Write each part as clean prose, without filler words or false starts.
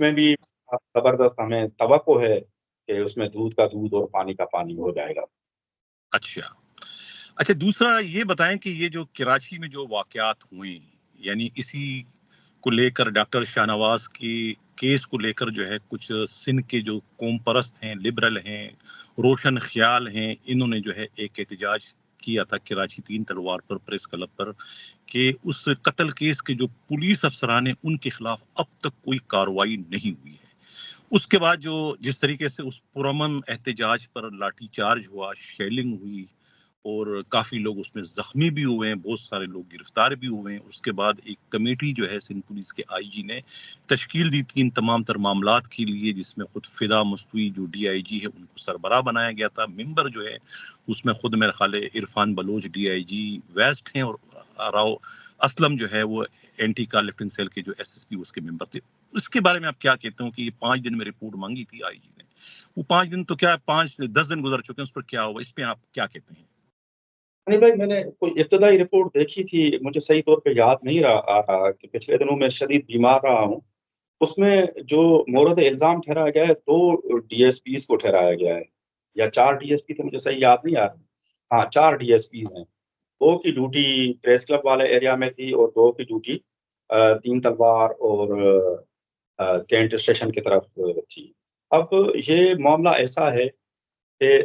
میں بھی زبردست ہمیں توقع ہے کہ اس میں دودھ کا دودھ اور پانی کا پانی ہو جائے گا۔ اچھا، دوسرا یہ بتائیں کہ یہ جو کراچی میں جو واقعات ہوئے، یعنی اسی کو لے کر ڈاکٹر شاہ نواز کی کیس کو لے کر جو ہے کچھ سندھ کے جو قوم پرست ہیں، لبرل ہیں، روشن خیال ہیں، انہوں نے جو ہے ایک احتجاج کیا تھا کراچی 3 تلوار پر پریس کلب پر کہ اس قتل کیس کے جو پولیس افسران ہیں ان کے خلاف اب تک کوئی کارروائی نہیں ہوئی ہے۔ اس کے بعد جو جس طریقے سے اس پرامن احتجاج پر لاٹھی چارج ہوا، شیلنگ ہوئی اور کافی لوگ اس میں زخمی بھی ہوئے ہیں، بہت سارے لوگ گرفتار بھی ہوئے ہیں۔ اس کے بعد ایک کمیٹی جو ہے سندھ پولیس کے آئی جی نے تشکیل دی تھی ان تمام تر معاملات کے لیے، جس میں خود فدا مستوی جو ڈی آئی جی ہے ان کو سربراہ بنایا گیا تھا۔ ممبر جو ہے اس میں خود میرے خیال ہے Irfan Baloch D I G west ہیں، اور راؤ اسلم جو ہے وہ اینٹی کار لفٹنگ سیل کے جو ایس ایس پی اس کے ممبر تھے۔ اس کے بارے میں آپ کیا کہتے ہوں کہ یہ 5 دن میں رپورٹ مانگی تھی آئی جی نے، وہ 5 دن تو کیا 10 دن گزر چکے ہیں، اس پر کیا ہوا، اس پہ آپ کیا کہتے ہیں؟ نہیں بھائی، میں نے کوئی ابتدائی رپورٹ دیکھی تھی، مجھے صحیح طور پہ یاد نہیں رہا کہ پچھلے دنوں میں شدید بیمار رہا ہوں۔ اس میں جو مورد الزام ٹھہرایا گیا ہے 2 ڈی ایس پیز کو ٹھہرایا گیا ہے، یا 4 ڈی ایس پی تھے، مجھے صحیح یاد نہیں آ رہا۔ ہاں 4 ڈی ایس پیز ہیں، 2 کی ڈیوٹی پریس کلب والے ایریا میں تھی اور 2 کی ڈیوٹی 3 تلوار اور کینٹ اسٹیشن کی طرف تھی۔ اب یہ معاملہ ایسا ہے کہ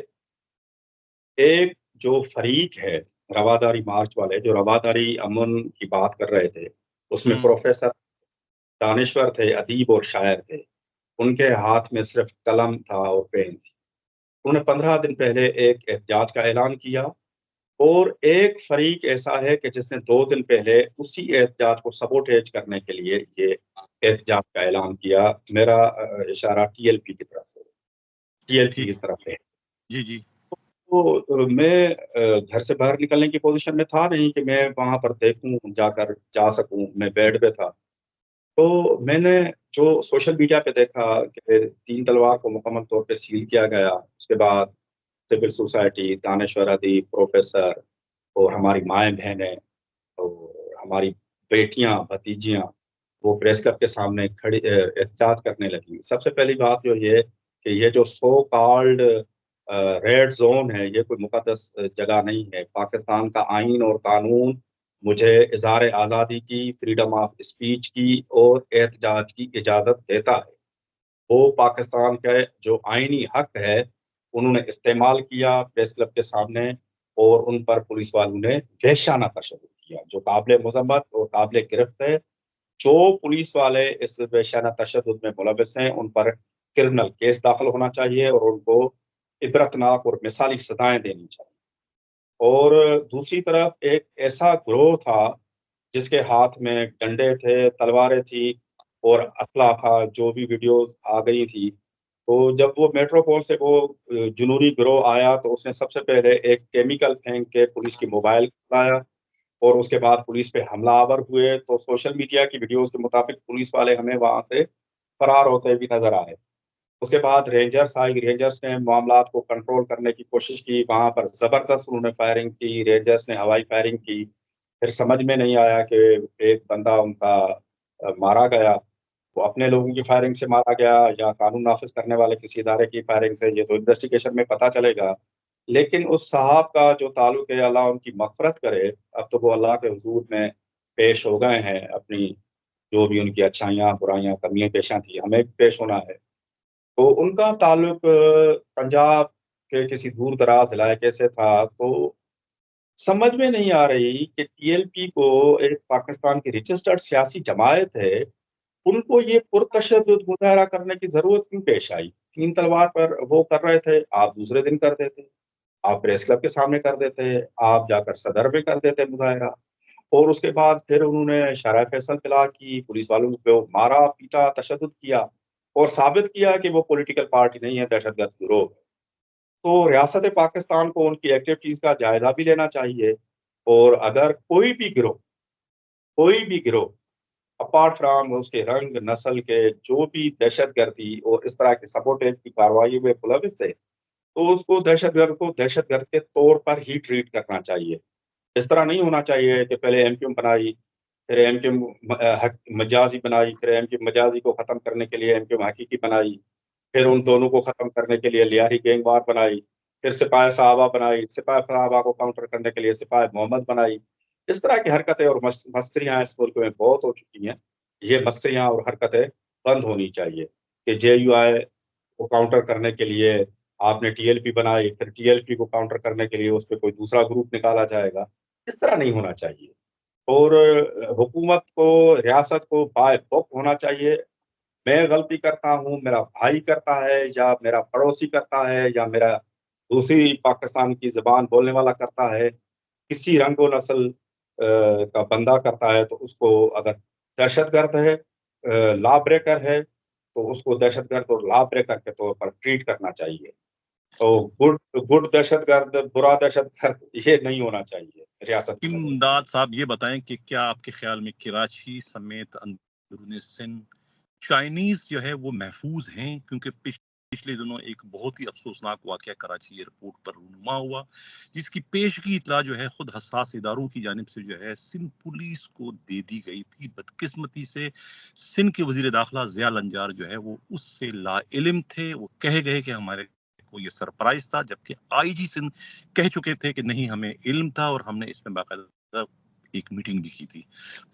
ایک جو فریق ہے رواداری مارچ والے، جو رواداری امن کی بات کر رہے تھے، اس میں پروفیسر دانشور تھے، ادیب اور شاعر تھے، ان کے ہاتھ میں صرف قلم تھا اور پین تھی۔ انہوں نے 15 دن پہلے ایک احتجاج کا اعلان کیا، اور ایک فریق ایسا ہے کہ جس نے 2 دن پہلے اسی احتجاج کو سبوٹیج کرنے کے لیے یہ احتجاج کا اعلان کیا۔ میرا اشارہ ٹی ایل پی کی طرف سے، ٹی ایل پی کی طرف ہے۔ جی تو میں گھر سے باہر نکلنے کی پوزیشن میں تھا نہیں کہ میں وہاں پر دیکھوں، جا سکوں، میں بیڈ پہ تھا۔ تو میں نے جو سوشل میڈیا پہ دیکھا کہ 3 تلوار کو مکمل طور پہ سیل کیا گیا، اس کے بعد سول سوسائٹی، دانشور، ادیب، پروفیسر اور ہماری مائیں بہنیں اور ہماری بیٹیاں، بھتیجیاں وہ پریس کلب کے سامنے کھڑی احتجاج کرنے لگی۔ سب سے پہلی بات جو یہ کہ یہ جو سو کالڈ ریڈ زون ہے، یہ کوئی مقدس جگہ نہیں ہے۔ پاکستان کا آئین اور قانون مجھے اظہار آزادی کی، فریڈم آف اسپیچ کی اور احتجاج کی اجازت دیتا ہے۔ وہ پاکستان کا جو آئینی حق ہے انہوں نے استعمال کیا پریس کلب کے سامنے، اور ان پر پولیس والوں نے وحشانہ تشدد کیا جو قابل مذمت اور قابل گرفت ہے۔ جو پولیس والے اس وحشانہ تشدد میں ملوث ہیں ان پر کرمنل کیس داخل ہونا چاہیے اور ان کو عبرتناک اور مثالی سزائیں دینی چاہیے۔ اور دوسری طرف ایک ایسا گروہ تھا جس کے ہاتھ میں ڈنڈے تھے، تلواریں تھی اور اسلحہ تھا، جو بھی ویڈیوز آ گئی تھی۔ تو جب وہ میٹروپول سے وہ جنوبی گروہ آیا تو اس نے سب سے پہلے ایک کیمیکل پھینک کے پولیس کی موبائل لایا، اور اس کے بعد پولیس پہ حملہ آور ہوئے۔ تو سوشل میڈیا کی ویڈیوز کے مطابق پولیس والے ہمیں وہاں سے فرار ہوتے بھی نظر آئے۔ اس کے بعد رینجرز آئی، رینجرز نے معاملات کو کنٹرول کرنے کی کوشش کی، وہاں پر زبردست انہوں نے فائرنگ کی، رینجرز نے ہوائی فائرنگ کی۔ پھر سمجھ میں نہیں آیا کہ ایک بندہ ان کا مارا گیا، وہ اپنے لوگوں کی فائرنگ سے مارا گیا یا قانون نافذ کرنے والے کسی ادارے کی فائرنگ سے، یہ تو انویسٹیگیشن میں پتہ چلے گا۔ لیکن اس صاحب کا جو تعلق ہے، اللہ ان کی مغفرت کرے، اب تو وہ اللہ کے حضور میں پیش ہو گئے ہیں، اپنی جو بھی ان کی اچھائیاں برائیاں کمیاں پیشاں تھی ہمیں پیش ہونا ہے۔ تو ان کا تعلق پنجاب کے کسی دور دراز علاقے سے تھا۔ تو سمجھ میں نہیں آ رہی کہ ٹی ایل پی کو ایک پاکستان کی رجسٹرڈ سیاسی جماعت ہے، ان کو یہ پرتشدد مظاہرہ کرنے کی ضرورت کیوں پیش آئی؟ 3 تلوار پر وہ کر رہے تھے، آپ دوسرے دن کر دیتے، آپ پریس کلب کے سامنے کر دیتے، آپ جا کر صدر میں کر دیتے مظاہرہ، اور اس کے بعد پھر انہوں نے شرح فیصل طلاع کی، پولیس والوں کو مارا پیٹا، تشدد کیا اور ثابت کیا کہ وہ پولیٹیکل پارٹی نہیں ہے، دہشت گرد گروہ ہے۔ تو ریاست پاکستان کو ان کی ایکٹیویٹیز کا جائزہ بھی لینا چاہیے، اور اگر کوئی بھی گروہ اپارٹ فرام اس کے رنگ نسل کے جو بھی دہشت گردی اور اس طرح کی سبوٹیج کی کارروائی میں ملوث ہے، تو اس کو دہشت گرد کے طور پر ہی ٹریٹ کرنا چاہیے۔ اس طرح نہیں ہونا چاہیے کہ پہلے ایم کیو بنائی، پھر ایم کیو مجازی بنائی، پھر ایم کیو مجازی کو ختم کرنے کے لیے ایم کیو حقیقی بنائی، پھر ان دونوں کو ختم کرنے کے لیے لیاری گینگ وار بنائی، پھر سپاہ صحابہ بنائی، سپاہ صحابہ کو کاؤنٹر کرنے کے لیے سپاہ محمد بنائی. اس طرح کی حرکتیں اور مسکریاں اس ملک میں بہت ہو چکی ہیں. یہ مسکریاں اور حرکتیں بند ہونی چاہیے کہ جے یو آئی کو کاؤنٹر کرنے کے لیے آپ نے ٹی ایل پی بنائی، پھر ٹی ایل پی کو کاؤنٹر کرنے کے لیے اس پہ کوئی دوسرا گروپ نکالا جائے گا. اس طرح نہیں ہونا چاہیے. اور حکومت کو، ریاست کو بائی بک ہونا چاہیے. میں غلطی کرتا ہوں، میرا بھائی کرتا ہے، یا میرا پڑوسی کرتا ہے، یا میرا دوسری پاکستان کی زبان بولنے والا کرتا ہے، کسی رنگ و نسل کا بندہ کرتا ہے، تو اس کو اگر دہشت گرد ہے، لا بریکر ہے، تو اس کو دہشت گرد اور لا بریکر کے طور پر ٹریٹ کرنا چاہیے. تو گڈ دہشت گرد، برا دہشت گرد یہ نہیں ہونا چاہیے ریاست کی نظر. امداد صاحب یہ بتائیں کہ کیا آپ کے خیال میں کراچی سمیت اندرون سندھ چائنیز جو ہے وہ محفوظ ہیں؟ کیونکہ پچھلے دنوں ایک بہت ہی افسوسناک واقعہ کراچی ایئرپورٹ پر رونما ہوا، جس کی پیشگی اطلاع جو ہے خود حساس اداروں کی جانب سے جو ہے سندھ پولیس کو دے دی گئی تھی. بدقسمتی سے سندھ کے وزیر داخلہ ضیاء الانجار جو ہے وہ اس سے لا علم تھے. وہ کہہ گئے کہ ہمارے کو یہ سرپرائز تھا، جبکہ آئی جی سندھ کہہ چکے تھے کہ نہیں ہمیں علم تھا اور ہم نے اس میں باقاعدہ ایک میٹنگ بھی کی تھی.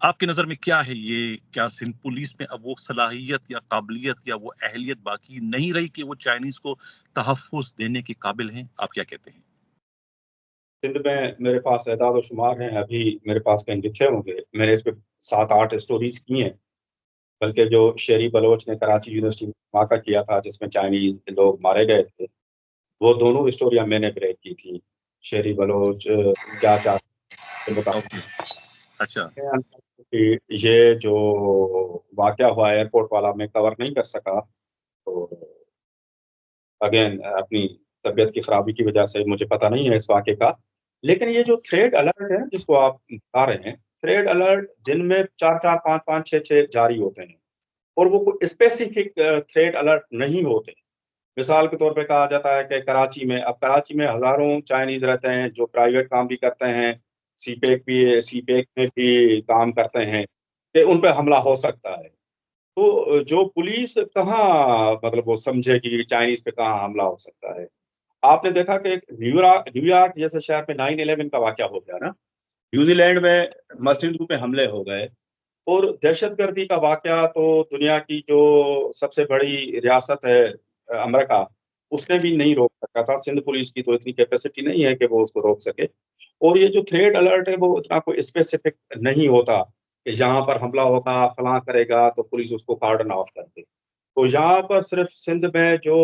آپ کی نظر میں کیا ہے، یہ کیا سندھ پولیس میں اب وہ صلاحیت یا قابلیت یا وہ اہلیت باقی نہیں رہی کہ وہ چائنیز کو تحفظ دینے کے قابل ہیں؟ آپ کیا کہتے ہیں؟ سندھ میں میرے پاس اعداد و شمار ہیں، ابھی میرے پاس کہیں لکھے ہوں گے. میں نے اس پہ 7-8 اسٹوریز کی ہیں. بلکہ جو شیری بلوچ نے کراچی یونیورسٹی میں دھماکہ کیا تھا جس میں چائنیز لوگ مارے گئے تھے، وہ دونوں اسٹوریاں میں نے بریک کی تھی. شیری بلوچ کیا چاہتے اوکے، اچھا، کہ یہ جو واقعہ ہوا ایئرپورٹ والا میں کور نہیں کر سکا، تو اگین اپنی طبیعت کی خرابی کی وجہ سے مجھے پتہ نہیں ہے اس واقعے کا. لیکن یہ جو تھریڈ الرٹ ہے جس کو آپ بتا رہے ہیں، تھریڈ الرٹ دن میں 4-4 5-5 6-6 جاری ہوتے ہیں، اور وہ کوئی اسپیسیفک تھریڈ الرٹ نہیں ہوتے. مثال کے طور پہ کہا جاتا ہے کہ کراچی میں ہزاروں چائنیز رہتے ہیں جو پرائیویٹ کام بھی کرتے ہیں، سی پیک میں بھی کام کرتے ہیں، کہ ان پہ حملہ ہو سکتا ہے. تو جو پولیس کہاں مطلب وہ سمجھے کہ چائنیز پہ کہاں حملہ ہو سکتا ہے. آپ نے دیکھا کہ نیو یارک جیسے شہر میں 9/11 کا واقعہ ہو گیا نا، نیوزی لینڈ میں مسجدوں پہ حملے ہو گئے، اور دہشت گردی کا واقعہ تو دنیا کی جو سب سے بڑی ریاست ہے امریکہ، اس نے بھی نہیں روک سکا تھا. سندھ پولیس کی تو اتنی کیپیسٹی نہیں ہے کہ وہ اس کو روک سکے. اور یہ جو تھریڈ الرٹ ہے وہ اتنا کوئی اسپیسیفک نہیں ہوتا کہ یہاں پر حملہ ہوگا، فلاں کرے گا تو پولیس اس کو کارڈن آف کر دے. تو یہاں پر صرف سندھ میں جو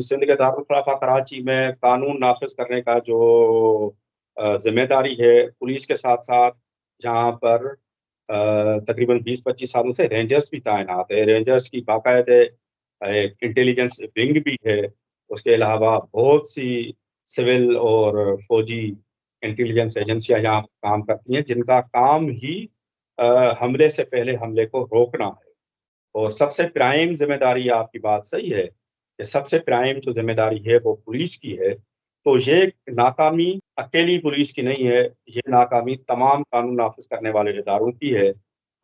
سندھ کے دارالخلافہ کراچی میں قانون نافذ کرنے کا جو ذمہ داری ہے پولیس کے ساتھ ساتھ، جہاں پر تقریباً 20-25 سالوں سے رینجرز بھی تعینات ہے. رینجرز کی باقاعدہ ایک انٹیلیجنس ونگ بھی ہے. اس کے علاوہ بہت سی سول اور فوجی انٹیلیجنس ایجنسیاں یہاں کام کرتی ہیں جن کا کام ہی حملے سے پہلے حملے کو روکنا ہے. اور سب سے پرائم ذمہ داری، آپ کی بات صحیح ہے کہ سب سے پرائم جو ذمہ داری ہے وہ پولیس کی ہے. تو یہ ناکامی اکیلی پولیس کی نہیں ہے، یہ ناکامی تمام قانون نافذ کرنے والے اداروں کی ہے.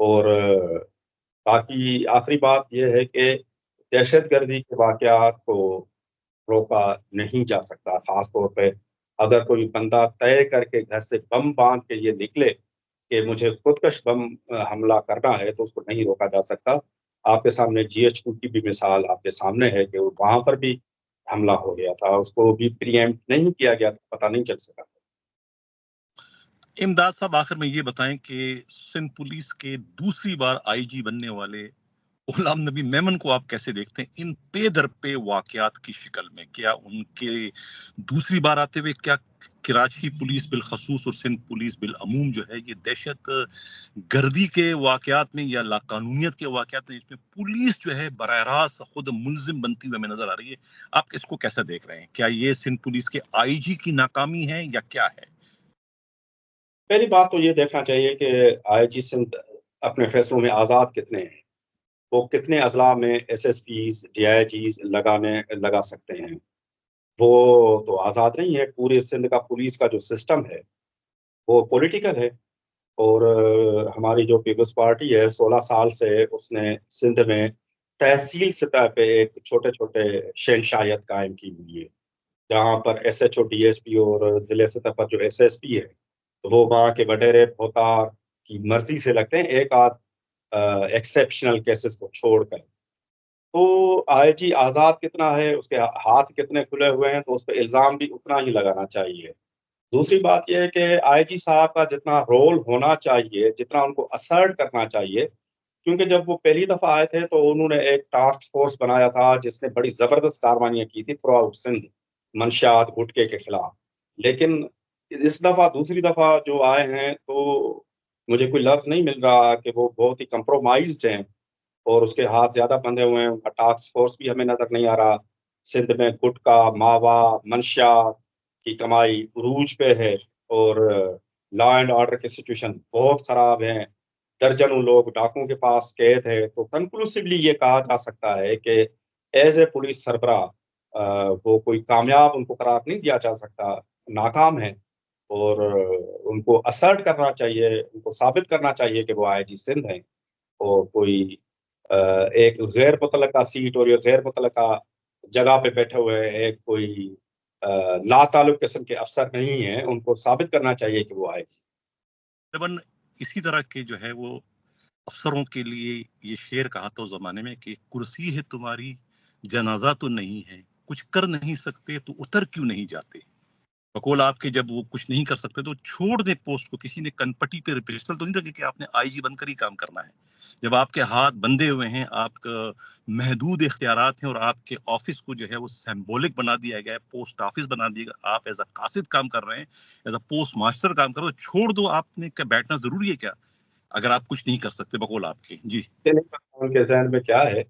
اور باقی آخری بات یہ ہے کہ دہشت گردی کے واقعات کو روکا نہیں جا سکتا. خاص طور پہ اگر کوئی بندہ طے کر کے گھر سے بم باندھ کے یہ نکلے کہ مجھے خودکش بم حملہ کرنا ہے، تو اس کو نہیں روکا جا سکتا. آپ کے سامنے GH2 کی بھی مثال آپ کے سامنے ہے کہ وہاں پر بھی حملہ ہو گیا تھا، اس کو بھی پریمپٹ نہیں کیا گیا، پتہ نہیں چل سکا. امداد صاحب آخر میں یہ بتائیں کہ سندھ پولیس کے دوسری بار آئی جی بننے والے غلام نبی میمن کو آپ کیسے دیکھتے ہیں ان پے در پے واقعات کی شکل میں؟ کیا ان کے دوسری بار آتے ہوئے کیا کراچی پولیس بالخصوص اور سندھ پولیس بالعموم جو ہے یہ دہشت گردی کے واقعات میں یا لاقانونیت کے واقعات میں اس میں پولیس جو ہے براہ راست خود ملزم بنتی ہوئے ہمیں نظر آ رہی ہے؟ آپ اس کو کیسا دیکھ رہے ہیں؟ کیا یہ سندھ پولیس کے آئی جی کی ناکامی ہے یا کیا ہے؟ پہلی بات تو یہ دیکھنا چاہیے کہ آئی جی سندھ اپنے فیصلوں میں آزاد کتنے ہیں. وہ کتنے اضلاع میں SSPs DIGs لگا سکتے ہیں. وہ تو آزاد نہیں ہے. پورے سندھ کا پولیس کا جو سسٹم ہے وہ پولیٹیکل ہے. اور ہماری جو پیپلز پارٹی ہے 16 سال سے اس نے سندھ میں تحصیل سطح پہ ایک چھوٹے چھوٹے شہنشاہیت قائم کی ہوئی ہے، جہاں پر S H O D S P اور ضلع سطح پر جو ایس ایس پی ہے تو وہ وہاں کے وڈیرے بہتار کی مرضی سے لگتے ہیں، ایک آدھ ایکسیپشنل کیسز کو چھوڑ کر۔ تو آئی جی آزاد کتنا ہے، اس کے ہاتھ کتنے کھلے ہوئے ہیں، تو اس پہ الزام بھی اتنا ہی لگانا چاہیے۔ دوسری بات یہ ہے کہ آئی جی صاحب کا جتنا رول ہونا چاہیے، جتنا ان کو اسرٹ کرنا چاہیے، کیونکہ جب وہ پہلی دفعہ آئے تھے تو انہوں نے ایک ٹاسک فورس بنایا تھا جس نے بڑی زبردست کاروائیاں کی تھی تھرو آؤٹ سندھ منشیات گٹکے کے خلاف، لیکن اس دفعہ دوسری دفعہ جو آئے ہیں تو مجھے کوئی لفظ نہیں مل رہا کہ وہ بہت ہی کمپرومائزڈ ہیں اور اس کے ہاتھ زیادہ بندھے ہوئے ہیں، ان کا ٹاسک فورس بھی ہمیں نظر نہیں آ رہا۔ سندھ میں گٹکا، ماوا، منشیات کی کمائی عروج پہ ہے اور لا اینڈ آرڈر کی سچویشن بہت خراب ہے، درجنوں لوگ ڈاکوں کے پاس قید ہے۔ تو کنکلوسیولی یہ کہا جا سکتا ہے کہ ایز اے پولیس سربراہ وہ کوئی کامیاب ان کو قرار نہیں دیا جا سکتا، ناکام ہے، اور ان کو اسرٹ کرنا چاہیے، ان کو ثابت کرنا چاہیے کہ وہ آئی جی سندھ ہیں اور کوئی ایک غیر متعلقہ سیٹ اور یہ غیر متعلقہ جگہ پہ بیٹھے ہوئے ایک کوئی لا تعلق قسم کے افسر نہیں ہیں، ان کو ثابت کرنا چاہیے کہ وہ آئے گی۔ طبعاً اسی طرح کے جو ہے وہ افسروں کے لیے یہ شعر کہا تھا اس زمانے میں کہ کرسی ہے تمہاری جنازہ تو نہیں ہے، کچھ کر نہیں سکتے تو اتر کیوں نہیں جاتے۔ بقول آپ کے جب وہ کچھ نہیں کر سکتے تو چھوڑ دیں پوسٹ کو، کسی نے کنپٹی پہ پسٹل تو نہیں رکھے کہ آپ نے آئی جی بن کر ہی کام کرنا ہے۔ جب آپ کے ہاتھ بندھے ہوئے ہیں، آپ کا محدود اختیارات ہیں اور آپ کے آفس کو جو ہے وہ سمبولک بنا دیا گیا ہے، پوسٹ آفس بنا دیا گیا، آپ ایز اے قاصد کام کر رہے ہیں، ایز اے پوسٹ ماسٹر کام کر رہے ہیں، چھوڑ دو۔ آپ نے بیٹھنا ضروری ہے کیا اگر آپ کچھ نہیں کر سکتے بقول آپ کے؟ جی یہ نہیں پتا ان کے ذہن میں کیا ہے،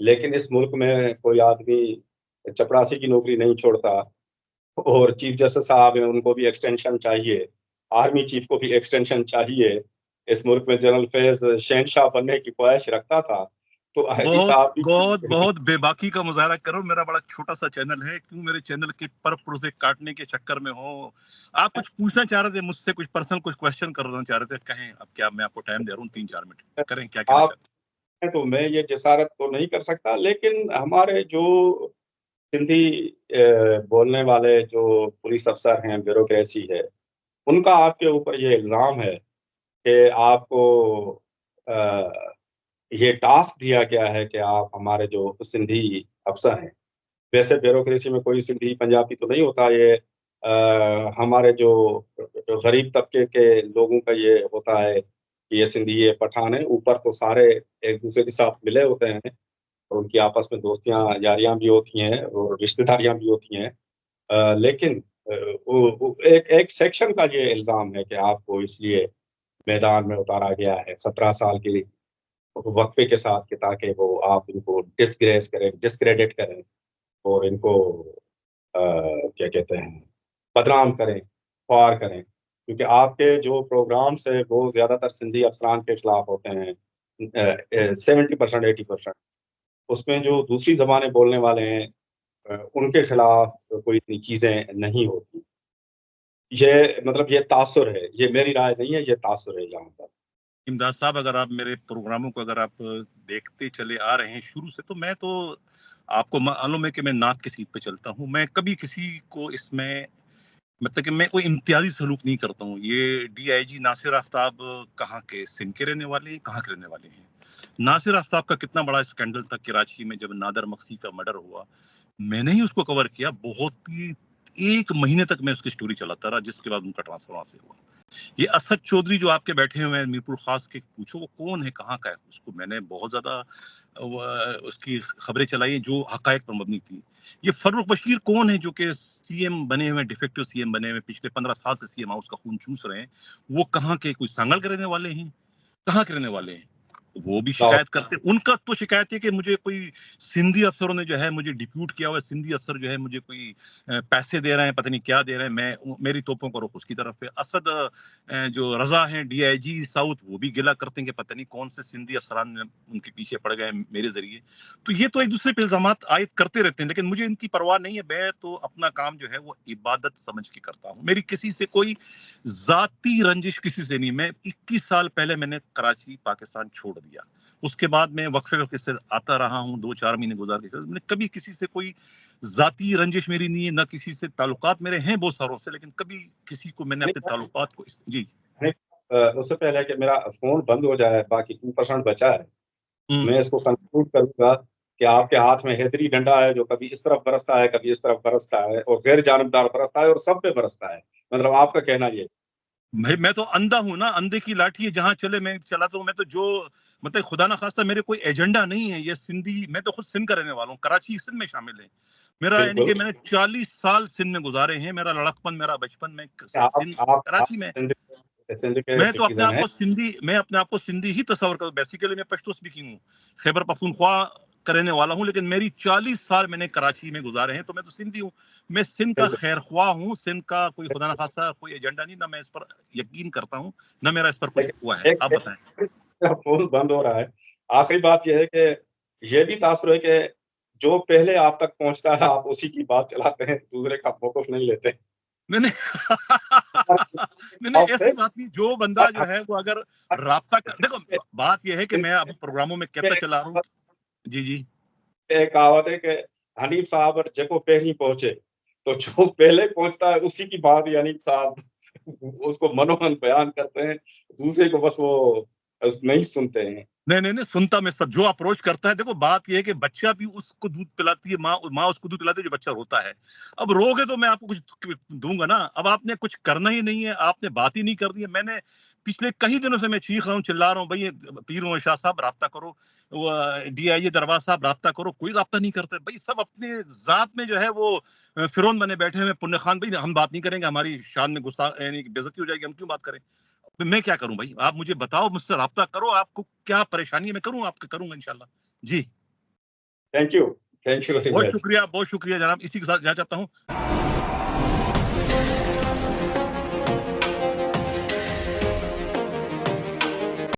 لیکن اس ملک میں کوئی آدمی چپڑاسی کی نوکری نہیں چھوڑتا، اور چیف جسٹس صاحب ہیں ان کو بھی ایکسٹینشن چاہیے، آرمی چیف کو بھی ایکسٹینشن چاہیے۔ اس ملک میں جنرل فیض شہنشاہ بننے کی خواہش رکھتا تھا، تو آئی جی بہت صاحب بہت بھی بہت بے باکی کا مظاہرہ کرو، میرا بڑا چھوٹا سا چینل ہے، کیوں میرے چینل کے پر پرزے کاٹنے کے چکر میں ہو؟ آپ کچھ پوچھنا چاہ رہے تھے مجھ سے، کچھ پرسنل کچھ کوشچن کرنا چاہ رہے تھے، کہیں اب کیا میں آپ کو ٹائم دے رہا ہوں 3-4 منٹ، کریں کیا کہنا آپ چاہتے ہیں تو میں یہ جسارت تو نہیں کر سکتا، لیکن ہمارے جو سندھی بولنے والے جو پولیس افسر ہیں، بیوروکریسی ہے، ان کا آپ کے اوپر یہ الزام ہے کہ آپ کو یہ ٹاسک دیا گیا ہے کہ آپ ہمارے جو سندھی افسر ہیں، ویسے بیوروکریسی میں کوئی سندھی پنجابی تو نہیں ہوتا، یہ ہمارے جو غریب طبقے کے لوگوں کا یہ ہوتا ہے کہ یہ سندھی یہ پٹھان ہیں، اوپر تو سارے ایک دوسرے کے ساتھ ملے ہوتے ہیں اور ان کی آپس میں دوستیاں یاریاں بھی ہوتی ہیں اور رشتہ داریاں بھی ہوتی ہیں، لیکن ایک سیکشن کا یہ الزام ہے کہ آپ کو اس لیے میدان میں اتارا گیا ہے 17 سال کے وقفے کے ساتھ کہ تاکہ وہ آپ ان کو ڈسگریس کریں، ڈسکریڈٹ کریں اور ان کو کیا کہتے ہیں بدنام کریں، خوار کریں، کیونکہ آپ کے جو پروگرامس ہیں وہ زیادہ تر سندھی افسران کے خلاف ہوتے ہیں، 70% 80%۔ اس میں جو دوسری زبانیں بولنے والے ہیں ان کے خلاف کوئی اتنی چیزیں نہیں ہوتی۔ یہ مطلب یہ تاثر ہے، یہ میری رائے نہیں ہے، یہ تاثر ہے یہاں پر۔ امداد صاحب، اگر آپ میرے پروگراموں کو اگر آپ دیکھتے چلے آ رہے ہیں شروع سے، تو میں تو آپ کو معلوم ہے کہ میں نعت کی سیٹ پہ چلتا ہوں، میں کبھی کسی کو اس میں مطلب کہ میں کوئی امتیازی سلوک نہیں کرتا ہوں۔ یہ ڈی آئی جی ناصر آفتاب کہاں کے، سندھ کے رہنے والے ہیں، کہاں کے رہنے والے ہیں؟ ناصر آفتاب کا کتنا بڑا اسکینڈل تھا کراچی میں جب نادر مخسی کا مرڈر ہوا، میں نے ہی اس کو کور کیا، بہت ہی 1 مہینے تک میں اس کی سٹوری چلاتا رہا، جس کے بعد ان کا ٹرانسفر وہاں سے ہوا۔ یہ اسد چودھری جو آپ کے بیٹھے ہوئے ہیں میرپور خاص کے، پوچھو وہ کون ہے، کہاں کا ہے، اس کو میں نے بہت زیادہ اس کی خبریں چلائی ہیں جو حقائق پر مبنی تھی۔ یہ فروخ بشیر کون ہے جو کہ سی ایم بنے ہوئے، ڈیفیکٹو سی ایم بنے ہوئے، پچھلے 15 سال سے سی ایم ہاؤس کا خون چوس رہے ہیں، وہ کہاں کے، کوئی سانگل کے رہنے والے ہیں، کہاں کے رہنے والے ہیں؟ وہ بھی شکایت کرتے. ان کا تو شکایت ہے کہ مجھے کوئی سندھی افسروں نے جو ہے مجھے ڈپیوٹ کیا ہوا ہے, سندھی افسر جو ہے مجھے کوئی پیسے دے رہے ہیں, پتہ نہیں کیا دے رہے ہیں, میں میری توپوں کا رخ اس کی طرف ہے. اسد جو رضا ہیں ڈی آئی جی ساؤتھ, وہ بھی گلا کرتے ہیں کہ پتہ نہیں کون سے سندھی افسران ان کے پیچھے پڑ گئے ہیں میرے ذریعے. تو یہ تو ایک دوسرے پہ الزامات عائد کرتے رہتے ہیں, لیکن مجھے ان کی پرواہ نہیں ہے. میں تو اپنا کام جو ہے وہ عبادت سمجھ کے کرتا ہوں. میری کسی سے کوئی ذاتی رنجش کسی سے نہیں. میں 21 سال پہلے میں نے کراچی پاکستان چھوڑ دیا, اس کے بعد میں وقفے سے آتا رہا ہوں, 2-4 مہینے گزار کے. میں نے کبھی کسی سے کوئی ذاتی رنجش میری نہیں ہے, نہ کسی سے. تعلقات میرے ہیں بہت ساروں سے, لیکن کبھی کسی کو میں نے اپنے تعلقات کو جی. اس سے پہلے کہ میرا فون بند ہو جائے, باقی 2% بچا ہے, میں اس کو کنکلوڈ کروں گا کہ آپ کے ہاتھ میں حیدری ڈنڈا ہے جو کبھی اس طرف برستا ہے, کبھی اس طرف برستا ہے, اور غیر جانبدار برستا ہے, اور سب پہ برستا ہے. مطلب آپ کا کہنا یہ؟ میں تو اندھا ہوں نا, اندھے کی لاٹھی ہے, جہاں چلے میں چلاتا ہوں. میں تو جو مطلب خدا نہ خواستہ میرے کوئی ایجنڈا نہیں ہے. یہ سندھی, میں تو خود سندھ کا رہنے والا ہوں, کراچی سندھ میں شامل ہے میرا. یعنی کہ میں نے 40 سال سندھ میں گزارے ہیں. میرا لڑکپن, میرا بچپن میں کراچی میں. میں تو اپنے آپ کو سندھی, میں اپنے آپ کو سندھی ہی تصور کرتا ہوں. بیسیکلی میں پشتو اسپیکنگ ہوں, خیبر پختونخوا کرنے والا ہوں, لیکن میری 40 سال میں نے کراچی میں گزارے ہیں, تو میں تو سندھی ہوں. میں سندھ کا خیر خواہ ہوں. سندھ کا کوئی خدا نہ خاصا کوئی ایجنڈا نہیں, نہ میں اس پر یقین کرتا ہوں, نہ میرا اس پر کچھ ہوا ہے. آپ بتائیں. فون بند ہو رہا ہے. آخری بات یہ ہے کہ یہ بھی تاثر ہے کہ جو پہلے آپ تک پہنچتا ہے آپ اسی کی بات چلاتے ہیں, دوسرے کا موقف نہیں لیتے. نہیں ایسی بات نہیں. جو بندہ جو ہے وہ اگر رابطہ دیکھو, بات یہ ہے کہ میں اب پروگراموں میں کہتا چلا رہا ہوں. جی ایک کہاوت ہے کہ حنیف صاحب جکو پہلی پہنچے, تو جو پہلے پہنچتا ہے اسی کی بات حنیف صاحب اس کو منومن بیان کرتے ہیں, دوسرے کو بس وہ نہیں سنتے ہیں. نہیں سنتا میں سب جو اپروچ کرتا ہے. دیکھو بات یہ ہے کہ بچہ بھی اس کو دودھ پلاتی ہے, ماں اس کو دودھ پلاتی ہے جو بچہ روتا ہے. اب رو گے تو میں آپ کو کچھ دوں گا نا. اب آپ نے کچھ کرنا ہی نہیں ہے, آپ نے بات ہی نہیں کرنی ہے. میں نے پچھلے کئی دنوں سے میں چیخ رہا ہوں, چلا رہا ہوں, بھائی پیر محمد شاہ صاحب رابطہ کرو, وہ ڈی آئی دربار صاحب رابطہ کرو. کوئی رابطہ نہیں کرتا بھائی. سب اپنے ذات میں جو ہے وہ فرعون بنے بیٹھے ہیں. پنیہ خان بھائی ہم بات نہیں کریں گے, ہماری شان میں یعنی بے عزتی ہو جائے گی, ہم کیوں بات کریں. میں کیا کروں بھائی, آپ مجھے بتاؤ, مجھ سے رابطہ کرو, آپ کو کیا پریشانی ہے, میں کروں, آپ کا کروں گا انشاءاللہ. جی تھینک یو بہت شکریہ جناب, اسی کے ساتھ جانا چاہتا ہوں.